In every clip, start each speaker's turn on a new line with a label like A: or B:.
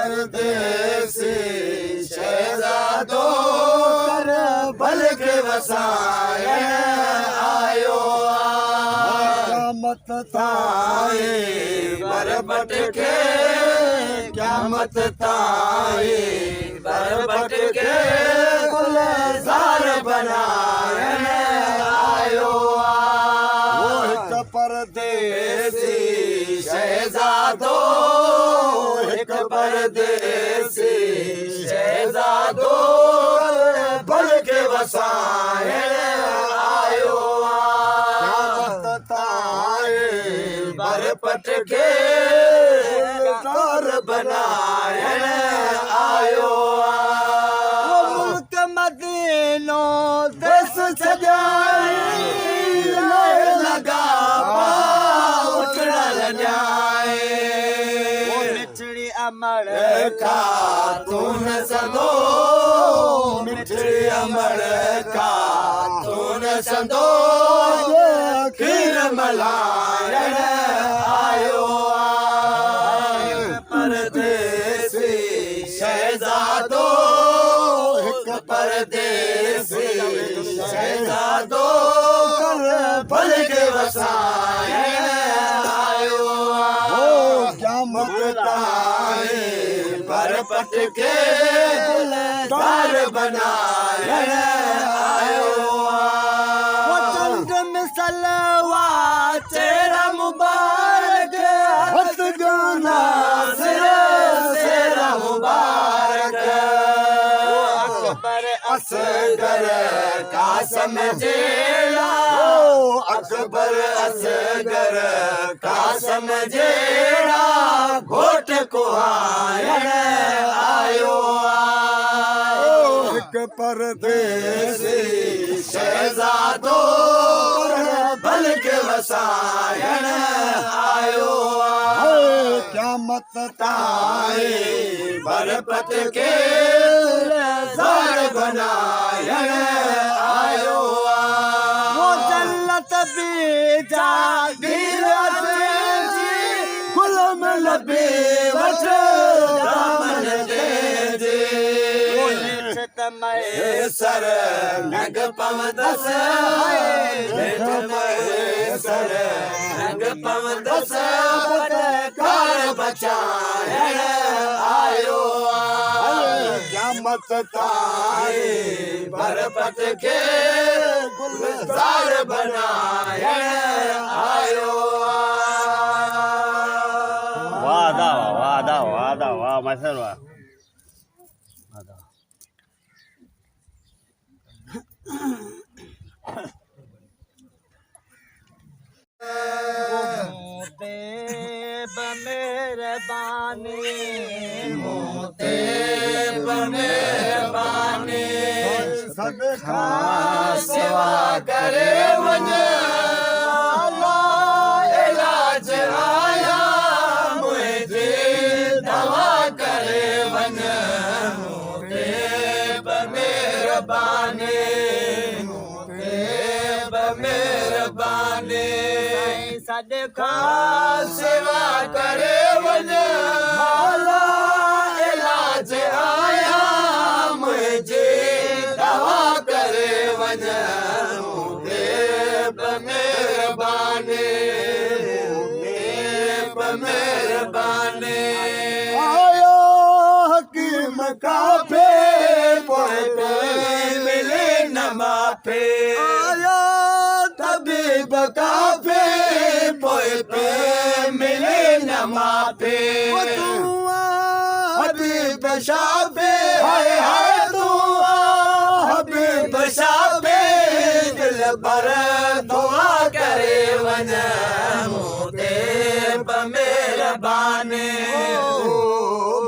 A: परदेसी शहजादो कर भल के वसायण आयो मत ताए बरबट के क्या मत ताए बरबट के गुलजार बनायण आयो परदेसी शहजादो एक परदेसी शहजादो भल के वसायण आयो बरपट के तार बनायण आयो मुल्क मदीनो देश सजाई लगा मिठड़ी अमर खातून संदो मिठड़ी अमर खातून संदो खीर मलायण आयो परदेसी शहजादो एक परदेसी शहजादो भल के वसायण आयो मत ताए बरपट के गुलजार बनायण आयो चंद मिसलवा चेहरा मुबारक हथ गाना सेरा मुबारक अकबर असगर कासम जेड़ा अकबर असगर कासम जेड़ा घोट कुहायण आयो एक परदेसी शहजादो भल के वसायण आयो क्या मत ताए बरपट के जार बनायण आयो वो जल्लत बीजा गुलम लबे वठ दामन दे दे सर नग पवदस सर नग पवदस कार बचायण आयो क्या मत ताए बरपट के गुलजार बनायण आयो
B: वाह मास्टर वाह
A: मेहरबानी मोते मेहरबानी सब खास सेवा करे वञ इलाज आया मुझे दवा करे वञ मोते मेहरबानी मेहरबानी सदका सेवा करे वञ मौला इलाज आया मुझे दवा करे वञ मेहरबानी मेहरबानी आयो हकीम काफे पोए मिले न माफे आयो तबीब काफे पोए पे मिले न माफे हबीब शाफे हाय हाय दुआ हबीब शाफे दिल पर दुआ करे वञ मोते मेहरबानी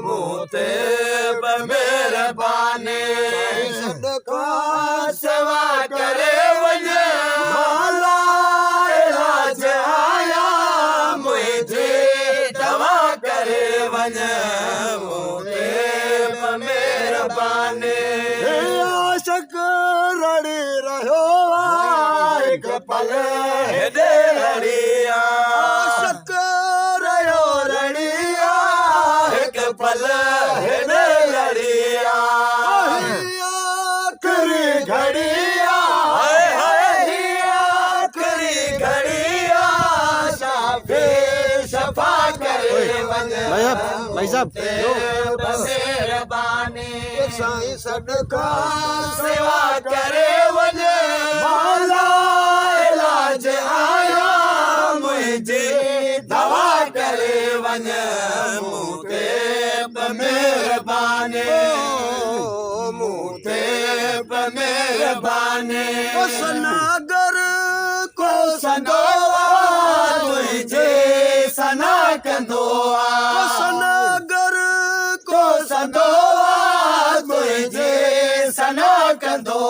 A: मोते मेहरबानी सदका सेवा करे वञ मौला इलाज आया मुझे दवा करे वञ मोते मेहरबानी आशिक रड़ी रहियो हिकु पल हेॾे रड़ी आशिक रहियो रड़ी पल हेॾे लड़िया आखिरी घड़िया हाय हाय आखिरी घड़िया शाफी शफा करे
B: भाई साहब
A: मेहरबानी साईं सदका सेवा करे वञ माला इलाज आया मुंहिंजी दवा करे वञ मूं ते मेहरबानी मूं ते मेहरबानी सनागर को संदो तुंहिंजे सना कंदो सनागर को संदो तुंहिंजे सना कंदो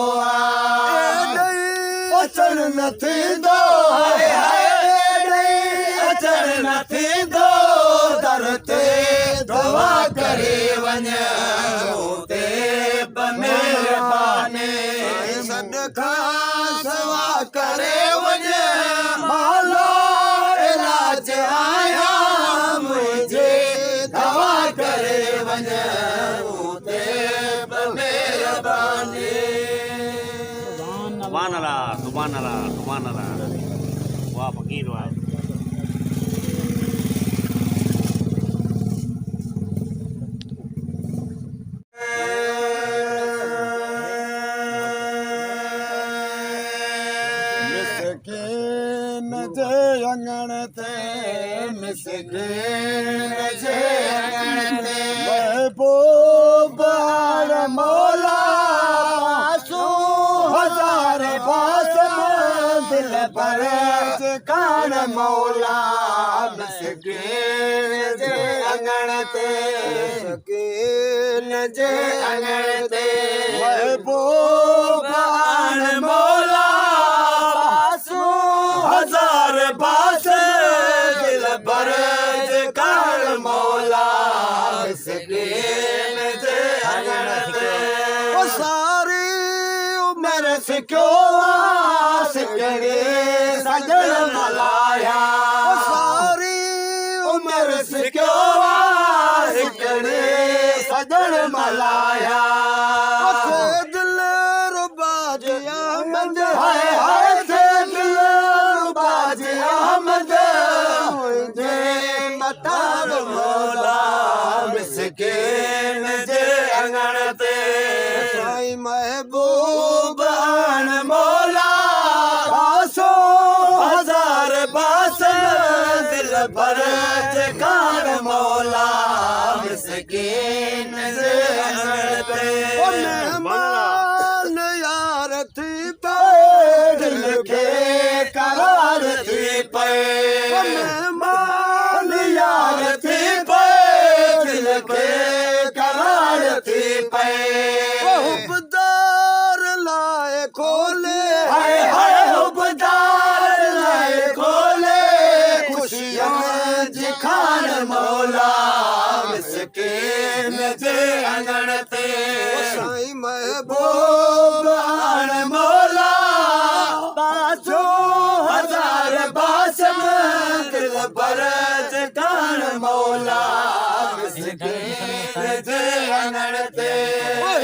A: अचण न थींदो हाय हाय अचण न थींदो दर ते दुआ करे वञ मूं ते मेहरबानी सदका सेवा करे वञ माला इलाज आया मुंहिंजे दवा करे वञ मूं ते मेहरबानी
B: सुभान अल्लाह वाह फकीर वाह
A: मिसकीन जे अंगण ते मिसकीन जे अंगण ते महबूब हार मौला सू हजार बासम दिल पर कान मौला मिसकीन जे अंगण ते मिसकीन जे अंगण ते महबूब हार मौला हजार बास दिल पर कान मौला मिसकीन जे अंगण ते सारी उम्र सिखो सिकड़े सजण मलाया सारी उम्र सिखो सिकड़े सजण मलाया दिल रुबा जी अहमद हाय हाय दिल रुबा जी अहमद मुंहिंजे मतार मौला मिसकीन जे अंगण ते साईं महबूब आन मौला बासो हजार बासन दिल भर कान मौला मिसकीन जे अंगण ते मेहमान यार थी पे दिल खे करार थी पे मेहमान यार थी पे दिल खे करार थी पे हुबदार लाए खोले हाय हाय हुबदार लाए खोले खुशियां जी खान मौला मिसकीन जे अंगण ते साईं महबूब आन मौला बासो हजार बासम दिल पर कान मौला मिसकीन जे अंगण ते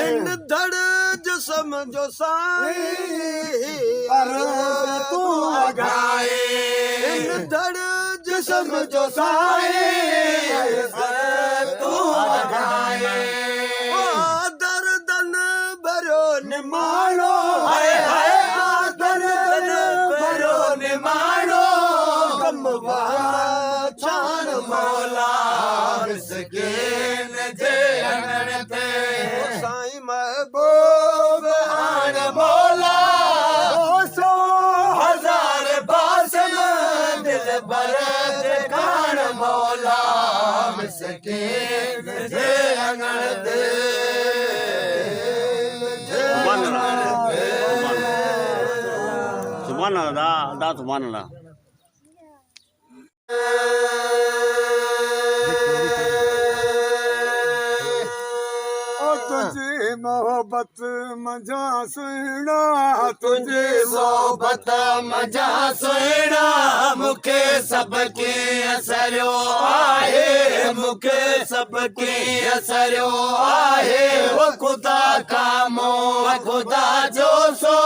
A: हिंद धड़ जिस्म जो साईं पर तू आगाए हिंद धड़ जिस्म जो साईं तू आगाए दर्दन भरो निमाणो हाय हाय दर्दन भरो निमाणो कम छान मौला मिसकीन जे अंगण ते साईं महबूब आन मौला सो हजार बासम दिल भर कान मौला मिसकीन जे अंगण ते
B: सुभान अल्लाह सुभान अल्लाह
A: तुझे मोहब्बत मजा सुना तुझे सोबत मजा सुना मुखे सबके असरियो आहे मुखे सबके असरियो आहे वो खुदा का मोह खुदा जो सो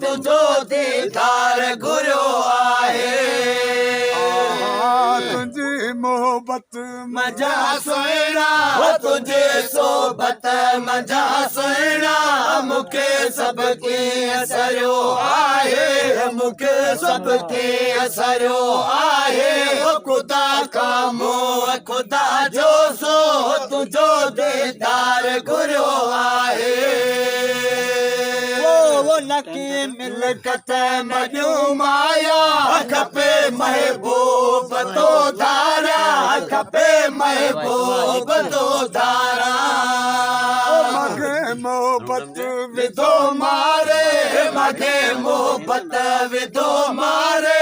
A: तुझो दीदार गुरो आहे तुझी मोहब्बत मजा सुना तुझे सोबत मजा सुना मुखे सबके असरियो आहे मुखे सबके असरियो आहे वो खुदा का मोह खुदा जो सो तुझो दीदार गुरो आहे वो नकी मिलकत मजू माया खपे महबूब तो धारा खपे महबूब तो धारा मगे मोहब्बत विदो मारे मगे मोहब्बत विदो मारे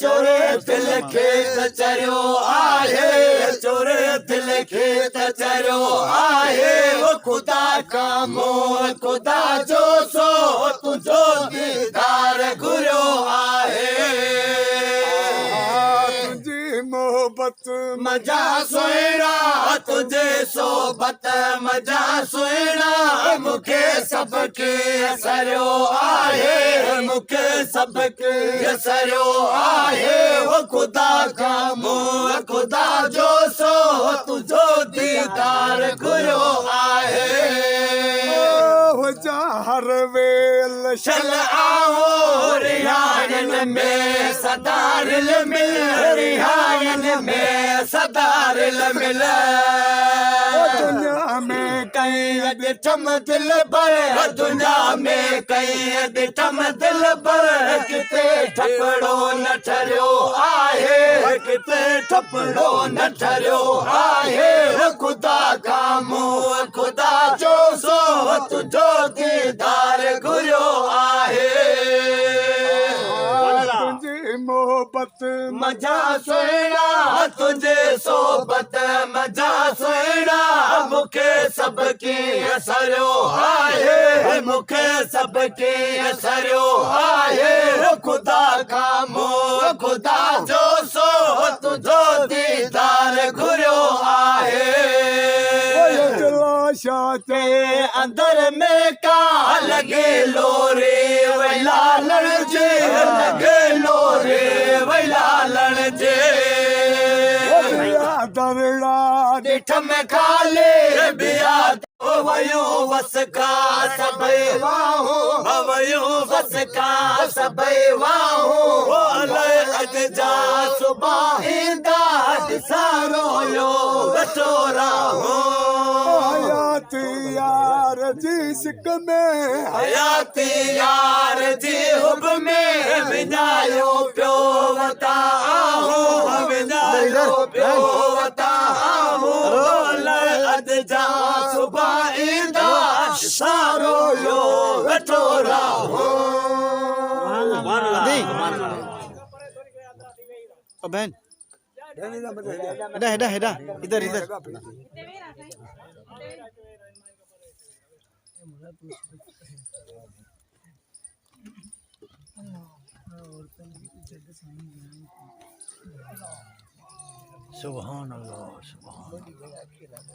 A: चोरे दिल खेत चरियो आहे चोरे दिल खेत चरियो आहे वो खुदा का मोह खुदा जो सो तुझो दीदार गुरो आहे तुझी मोहब्बत मजा सुना तुझे सोबत मजा सुना मुखे सबके असरियो आहे मुखे सबके असरियो आहे वो खुदा का मोह खुदा जो सो तुझो दीदार गुरो आहे हर वेल शल आओ रिहायन में सदारिल मिल रिहायन में सदारिल मिल दुनिया में कहीं अदिठम दिल पर दुनिया में कहीं अदिठम दिल पर किते ठपड़ो न ठरियो आहे किते ठपड़ो न ठरियो आहे खुदा का मोह खुदा जो सो तुझो दीदार गुरो आहे तुझी मोहब्बत मजा सुना तुझे सोबत मजा सुना मुखे सबके असरियो आहे मुखे सबके असरियो आहे खुदा का मोह खुदा जो सो तुझो दीदार गुरो आहे शाते अंदर में का लगे लोरे वैला लड़जे लगे लोरे वैला लड़जे दरड़ा डिठ में खाले बिया वयो वस का सबे वाहो वयो वस का सबे वाहो अले अज जा सुबह इंदा सारो यो बटोरा हो हयाती यार जी सिक में हयाती यार जी हुब में विदायो प्यो वता हो विदायो प्यो वता हो अद जा सुबह इंदा सारो यो बटोरा हो
B: बहन हेडा हेडा इधर इधर सुभान अल्लाह सुभान